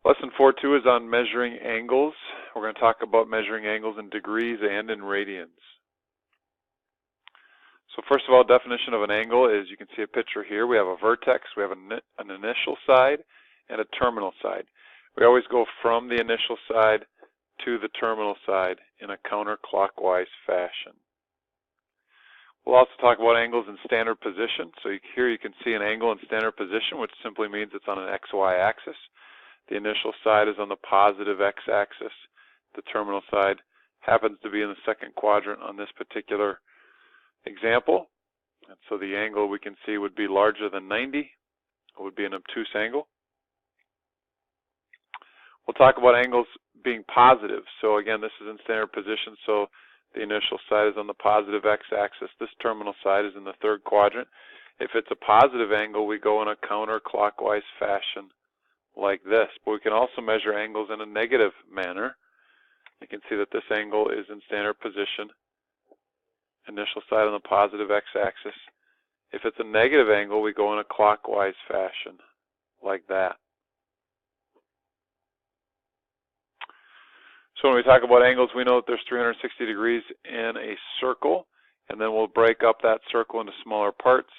Lesson 4.2 is on measuring angles. We're going to talk about measuring angles in degrees and in radians. So first of all, definition of an angle is, you can see a picture here. We have a vertex, we have an initial side, and a terminal side. We always go from the initial side to the terminal side in a counterclockwise fashion. We'll also talk about angles in standard position. So here you can see an angle in standard position, which simply means it's on an XY axis. The initial side is on the positive x-axis. The terminal side happens to be in the second quadrant on this particular example. And so the angle we can see would be larger than 90. It would be an obtuse angle. We'll talk about angles being positive. So again, this is in standard position, so the initial side is on the positive x-axis. This terminal side is in the third quadrant. If it's a positive angle, we go in a counterclockwise fashion like this. But we can also measure angles in a negative manner. You can see that this angle is in standard position. Initial side on the positive x-axis. If it's a negative angle, we go in a clockwise fashion like that. So when we talk about angles, we know that there's 360 degrees in a circle, and then we'll break up that circle into smaller parts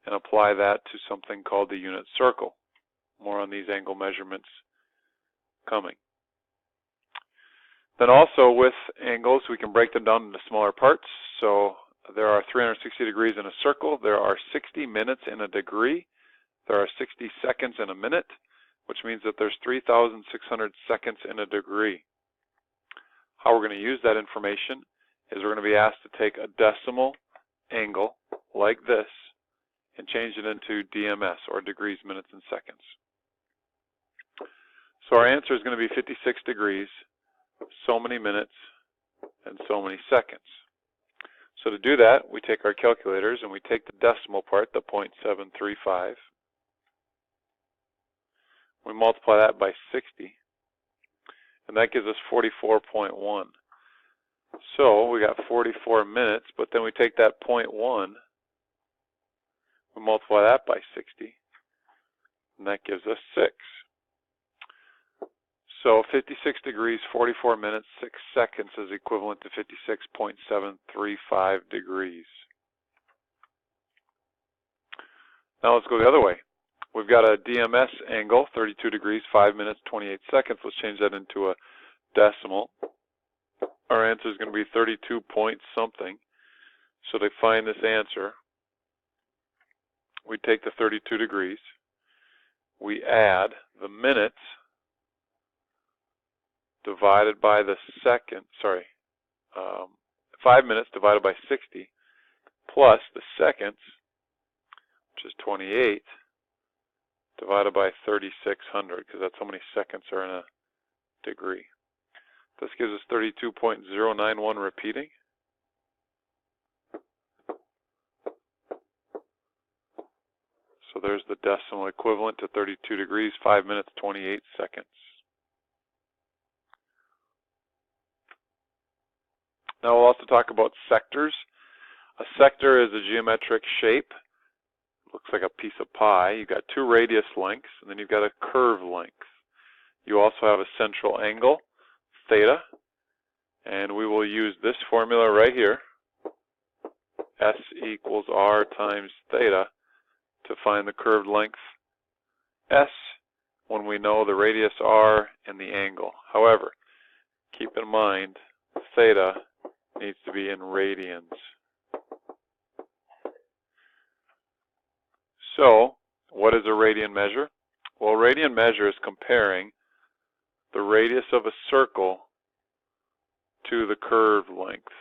and apply that to something called the unit circle. More on these angle measurements coming. Then also with angles, we can break them down into smaller parts. So there are 360 degrees in a circle. There are 60 minutes in a degree. There are 60 seconds in a minute, which means that there's 3,600 seconds in a degree. How we're going to use that information is we're going to be asked to take a decimal angle like this and change it into DMS, or degrees, minutes, and seconds. So our answer is going to be 56 degrees, so many minutes, and so many seconds. So to do that, we take our calculators and we take the decimal part, the 0.735. We multiply that by 60. And that gives us 44.1. So we got 44 minutes, but then we take that 0.1, we multiply that by 60, and that gives us 6. So 56 degrees, 44 minutes, 6 seconds is equivalent to 56.735 degrees. Now let's go the other way. We've got a DMS angle, 32 degrees, 5 minutes, 28 seconds. Let's change that into a decimal. Our answer is going to be 32 point something. So to find this answer, we take the 32 degrees, we add the minutes divided by the second, 5 minutes divided by 60, plus the seconds, which is 28, divided by 3,600, because that's how many seconds are in a degree. This gives us 32.091 repeating. So there's the decimal equivalent to 32 degrees, 5 minutes, 28 seconds. Now we'll also talk about sectors. A sector is a geometric shape. Looks like a piece of pie. You've got two radius lengths, and then you've got a curve length. You also have a central angle, theta, and we will use this formula right here, S equals R times theta, to find the curved length S when we know the radius R and the angle. However, keep in mind, theta needs to be in radians. So, what is a radian measure? Well, a radian measure is comparing the radius of a circle to the curved length.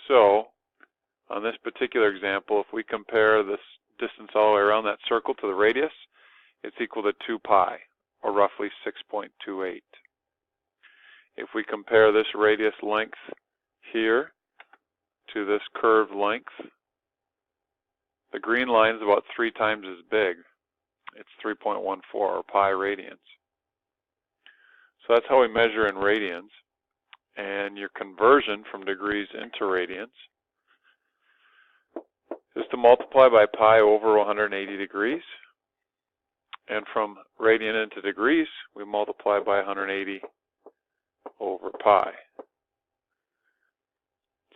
So, on this particular example, if we compare this distance all the way around that circle to the radius, it's equal to 2 pi, or roughly 6.28. If we compare this radius length here to this curved length, the green line is about 3 times as big. It's 3.14, or pi radians. So that's how we measure in radians. And your conversion from degrees into radians is to multiply by pi over 180 degrees. And from radian into degrees, we multiply by 180 over pi.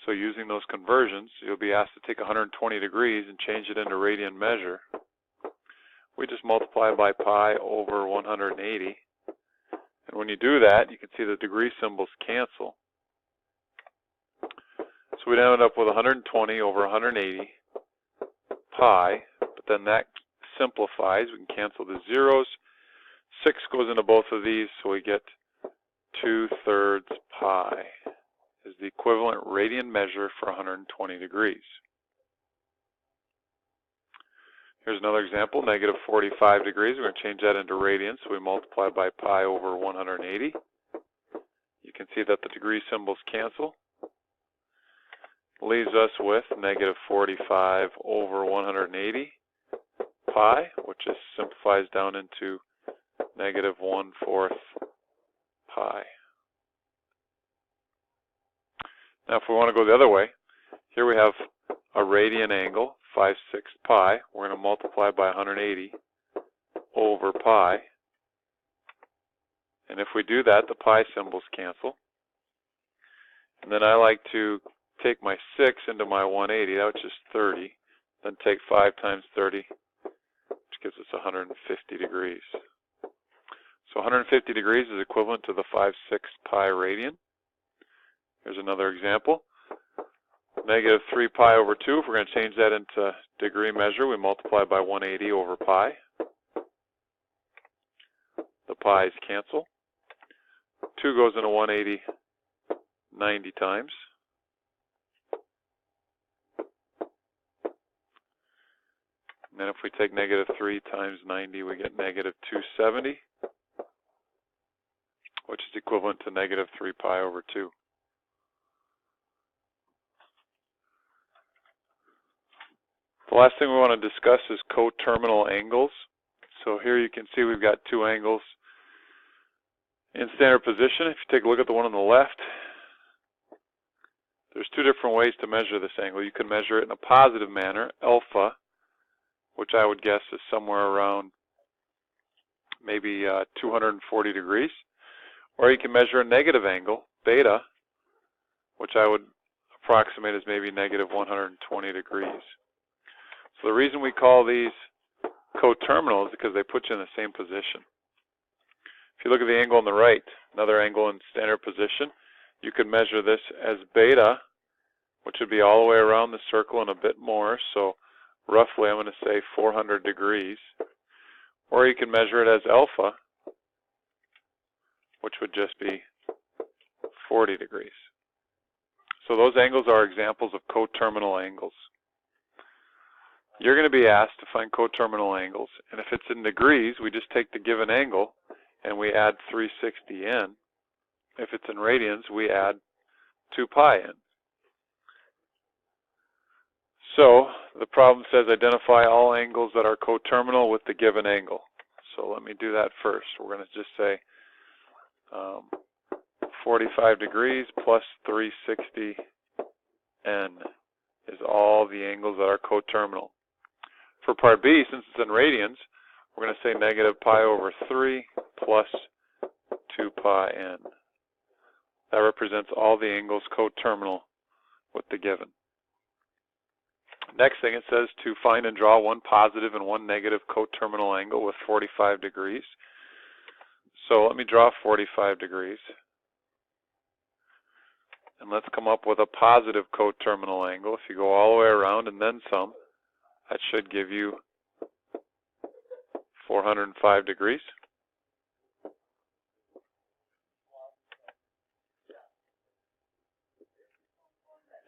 So using those conversions, you'll be asked to take 120 degrees and change it into radian measure. We just multiply by pi over 180. And when you do that, you can see the degree symbols cancel. So we'd end up with 120 over 180 pi, but then that simplifies. We can cancel the zeros. 6 goes into both of these, so we get 2/3 pi is the equivalent radian measure for 120 degrees. Here's another example, negative 45 degrees. We're going to change that into radians, so we multiply by pi over 180. You can see that the degree symbols cancel. Leaves us with negative 45 over 180 pi, which just simplifies down into negative 1/4 pi. Now if we want to go the other way, here we have a radian angle, 5/6 pi. We're going to multiply by 180 over pi. And if we do that, the pi symbols cancel. And then I like to take my 6 into my 180, that was just 30. Then take 5 times 30, which gives us 150 degrees. So 150 degrees is equivalent to the 5/6 pi radian. Here's another example. Negative 3 pi over 2, if we're going to change that into degree measure, we multiply by 180 over pi. The pi's cancel. 2 goes into 180 90 times. And then if we take negative 3 times 90, we get negative 270, which is equivalent to negative 3 pi over 2. The last thing we want to discuss is coterminal angles. So here you can see we've got two angles in standard position. If you take a look at the one on the left, there's two different ways to measure this angle. You can measure it in a positive manner, alpha, which I would guess is somewhere around maybe 240 degrees. Or you can measure a negative angle, beta, which I would approximate as maybe negative 120 degrees. So the reason we call these coterminal is because they put you in the same position. If you look at the angle on the right, another angle in standard position, you could measure this as beta, which would be all the way around the circle and a bit more. So roughly, I'm going to say 400 degrees. Or you can measure it as alpha, which would just be 40 degrees. So those angles are examples of coterminal angles. You're going to be asked to find coterminal angles, and if it's in degrees, we just take the given angle and we add 360 in. If it's in radians, we add 2 pi in. So the problem says identify all angles that are coterminal with the given angle. So let me do that first. We're going to just say 45 degrees plus 360 n is all the angles that are coterminal. For part B, since it's in radians, we're going to say negative pi over 3 plus 2 pi n. That represents all the angles coterminal with the given. Next thing, it says to find and draw one positive and one negative coterminal angle with 45 degrees. So let me draw 45 degrees. And let's come up with a positive coterminal angle. If you go all the way around and then some, that should give you 405 degrees.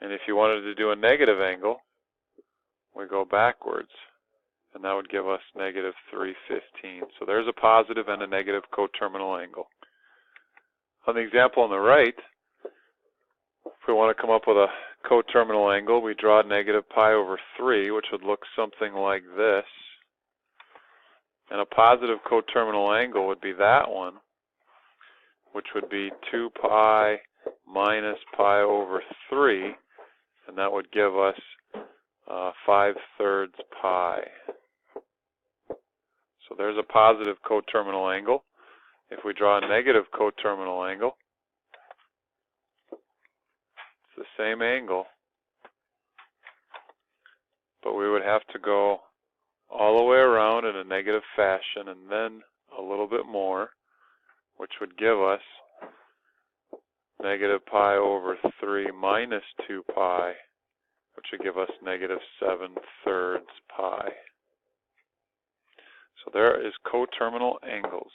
And if you wanted to do a negative angle, we go backwards, and that would give us negative 315. So there's a positive and a negative coterminal angle. On the example on the right, if we want to come up with a coterminal angle, we draw negative pi over 3, which would look something like this. And a positive coterminal angle would be that one, which would be 2 pi minus pi over 3, and that would give us 5/3 pi. So there's a positive coterminal angle. If we draw a negative coterminal angle, it's the same angle, but we would have to go all the way around in a negative fashion and then a little bit more, which would give us negative pi over 3 minus 2 pi, which would give us negative 7/3 pi. So there is coterminal angles.